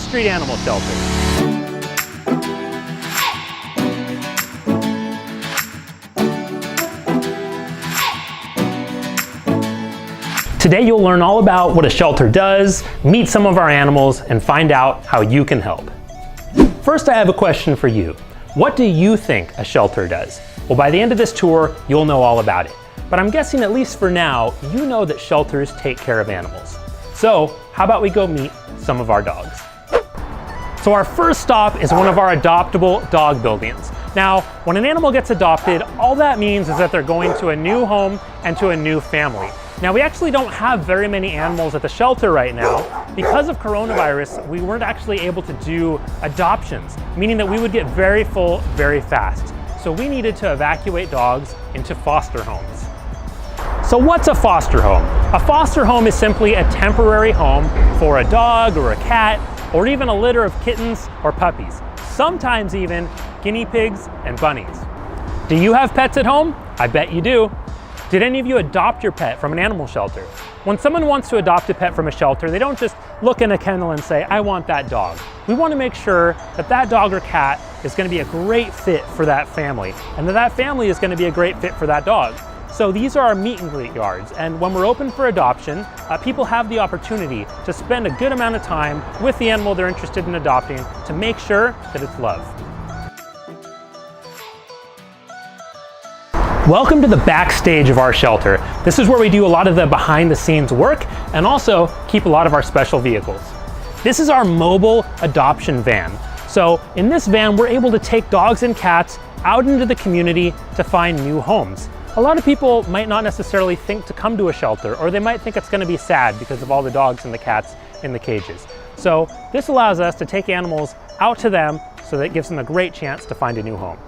Street Animal Shelter. Today you'll learn all about what a shelter does, meet some of our animals, and find out how you can help. First, I have a question for you. What do you think a shelter does? Well, by the end of this tour, you'll know all about it. But I'm guessing, at least for now, you know that shelters take care of animals. So how about we go meet some of our dogs? So our first stop is one of our adoptable dog buildings. Now, when an animal gets adopted, all that means is that they're going to a new home and to a new family. Now, we actually don't have very many animals at the shelter right now. Because of coronavirus, we weren't actually able to do adoptions, meaning that we would get very full very fast. So we needed to evacuate dogs into foster homes. So what's a foster home? A foster home is simply a temporary home for a dog or a cat, or even a litter of kittens or puppies. Sometimes even guinea pigs and bunnies. Do you have pets at home? I bet you do. Did any of you adopt your pet from an animal shelter? When someone wants to adopt a pet from a shelter, they don't just look in a kennel and say, I want that dog. We want to make sure that that dog or cat is going to be a great fit for that family, and that that family is going to be a great fit for that dog. So these are our meet and greet yards, and when we're open for adoption, people have the opportunity to spend a good amount of time with the animal they're interested in adopting to make sure that it's loved. Welcome to the backstage of our shelter. This is where we do a lot of the behind the scenes work and also keep a lot of our special vehicles. This is our mobile adoption van. So in this van, we're able to take dogs and cats out into the community to find new homes. A lot of people might not necessarily think to come to a shelter, or they might think it's going to be sad because of all the dogs and the cats in the cages. So this allows us to take animals out to them, so that it gives them a great chance to find a new home.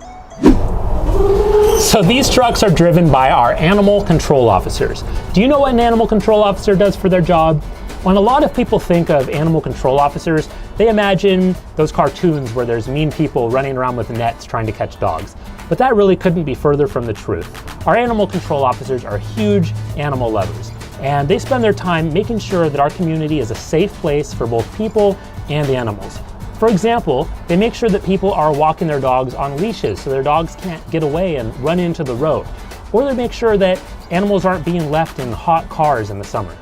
So these trucks are driven by our animal control officers. Do you know what an animal control officer does for their job? When a lot of people think of animal control officers, they imagine those cartoons where there's mean people running around with nets trying to catch dogs. But that really couldn't be further from the truth. Our animal control officers are huge animal lovers, and they spend their time making sure that our community is a safe place for both people and animals. For example, they make sure that people are walking their dogs on leashes so their dogs can't get away and run into the road. Or they make sure that animals aren't being left in hot cars in the summer.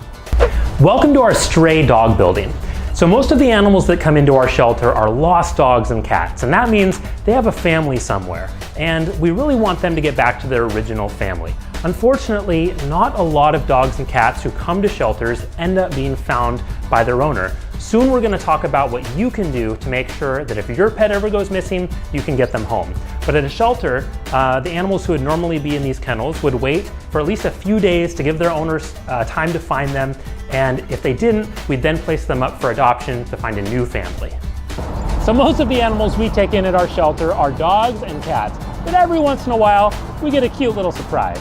Welcome to our stray dog building. So most of the animals that come into our shelter are lost dogs and cats, and that means they have a family somewhere, and we really want them to get back to their original family. Unfortunately, not a lot of dogs and cats who come to shelters end up being found by their owner. Soon we're going to talk about what you can do to make sure that if your pet ever goes missing, you can get them home. But at a shelter, the animals who would normally be in these kennels would wait for at least a few days to give their owners time to find them, and if they didn't, we'd then place them up for adoption to find a new family. So most of the animals we take in at our shelter are dogs and cats, but every once in a while, we get a cute little surprise.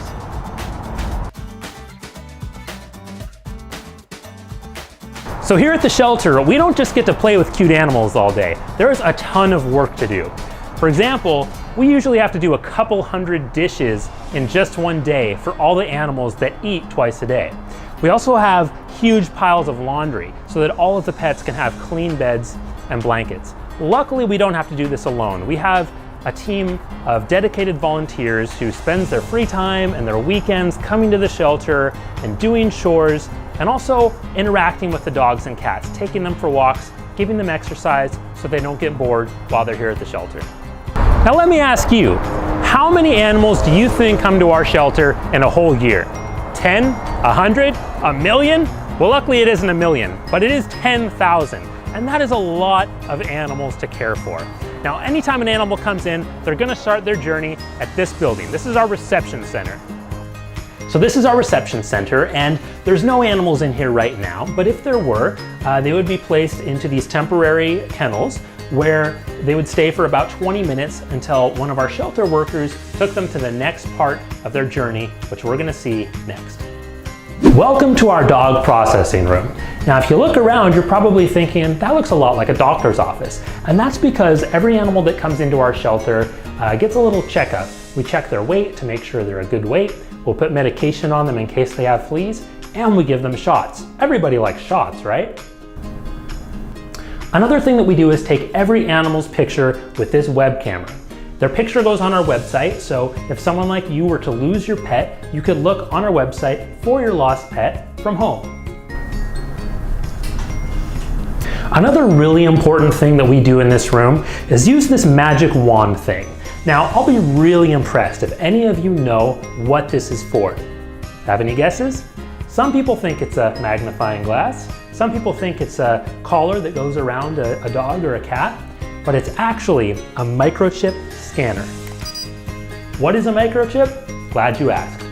So here at the shelter, we don't just get to play with cute animals all day. There's a ton of work to do. For example, we usually have to do a couple hundred dishes in just one day for all the animals that eat twice a day. We also have huge piles of laundry so that all of the pets can have clean beds and blankets. Luckily, we don't have to do this alone. We have a team of dedicated volunteers who spends their free time and their weekends coming to the shelter and doing chores, and also interacting with the dogs and cats, taking them for walks, giving them exercise so they don't get bored while they're here at the shelter. Now let me ask you, how many animals do you think come to our shelter in a whole year? 10? 100? A million? Well, luckily it isn't a million, but it is 10,000. And that is a lot of animals to care for. Now, anytime an animal comes in, they're gonna start their journey at this building. This is our reception center. So this is our reception center, and there's no animals in here right now, but if there were, they would be placed into these temporary kennels where they would stay for about 20 minutes until one of our shelter workers took them to the next part of their journey, which we're gonna see next. Welcome to our dog processing room. Now, if you look around, you're probably thinking, that looks a lot like a doctor's office. And that's because every animal that comes into our shelter gets a little checkup. We check their weight to make sure they're a good weight. We'll put medication on them in case they have fleas, and we give them shots. Everybody likes shots, right? Another thing that we do is take every animal's picture with this web camera. Their picture goes on our website, so if someone like you were to lose your pet, you could look on our website for your lost pet from home. Another really important thing that we do in this room is use this magic wand thing. Now, I'll be really impressed if any of you know what this is for. Have any guesses? Some people think it's a magnifying glass. Some people think it's a collar that goes around a dog or a cat, but it's actually a microchip scanner. What is a microchip? Glad you asked.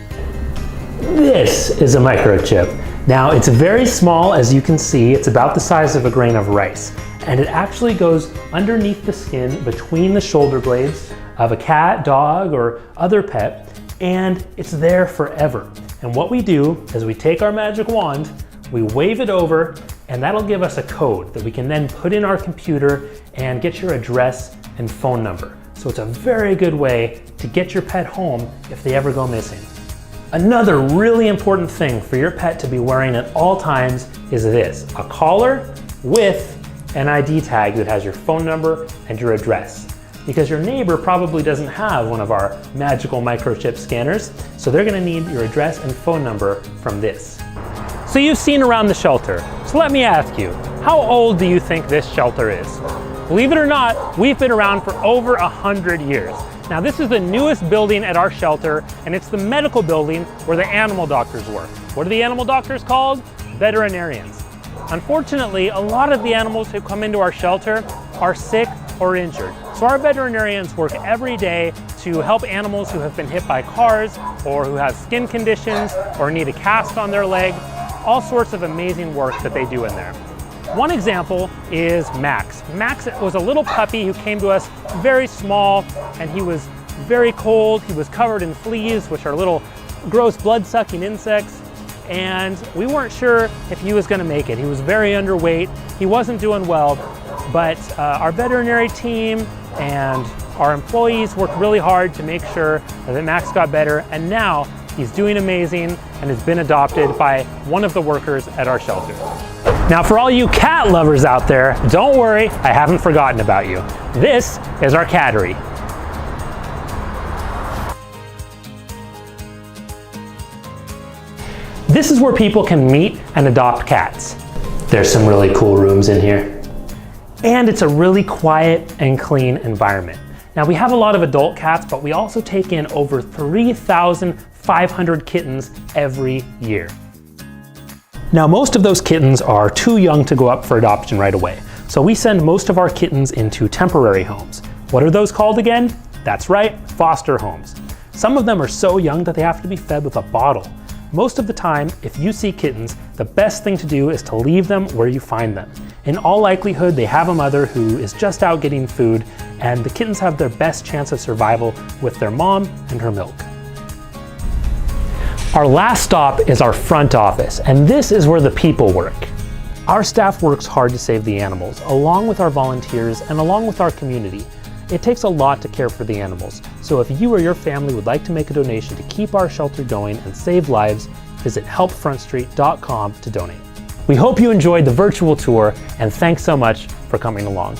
This is a microchip. Now, it's very small, as you can see. It's about the size of a grain of rice, and it actually goes underneath the skin between the shoulder blades of a cat, dog, or other pet, and it's there forever. And what we do is we take our magic wand, we wave it over, and that'll give us a code that we can then put in our computer and get your address and phone number. So it's a very good way to get your pet home if they ever go missing. Another really important thing for your pet to be wearing at all times is this, a collar with an ID tag that has your phone number and your address. Because your neighbor probably doesn't have one of our magical microchip scanners, so they're gonna need your address and phone number from this. So you've seen around the shelter, so let me ask you, how old do you think this shelter is? Believe it or not, we've been around for over 100 years. Now, this is the newest building at our shelter, and it's the medical building where the animal doctors work. What are the animal doctors called? Veterinarians. Unfortunately, a lot of the animals who come into our shelter are sick or injured. So our veterinarians work every day to help animals who have been hit by cars or who have skin conditions or need a cast on their leg, all sorts of amazing work that they do in there. One example is Max. Max was a little puppy who came to us very small, and he was very cold. He was covered in fleas, which are little gross blood-sucking insects, and we weren't sure if he was gonna make it. He was very underweight. He wasn't doing well, but our veterinary team and our employees worked really hard to make sure that Max got better, and now he's doing amazing and has been adopted by one of the workers at our shelter. Now, for all you cat lovers out there, don't worry, I haven't forgotten about you. This is our cattery. This is where people can meet and adopt cats. There's some really cool rooms in here. And it's a really quiet and clean environment. Now, we have a lot of adult cats, but we also take in over 3,500 kittens every year. Now, most of those kittens are too young to go up for adoption right away. So we send most of our kittens into temporary homes. What are those called again? That's right, foster homes. Some of them are so young that they have to be fed with a bottle. Most of the time, if you see kittens, the best thing to do is to leave them where you find them. In all likelihood, they have a mother who is just out getting food, and the kittens have their best chance of survival with their mom and her milk. Our last stop is our front office, and this is where the people work. Our staff works hard to save the animals, along with our volunteers and along with our community. It takes a lot to care for the animals, so if you or your family would like to make a donation to keep our shelter going and save lives, visit helpfrontstreet.com to donate. We hope you enjoyed the virtual tour, and thanks so much for coming along.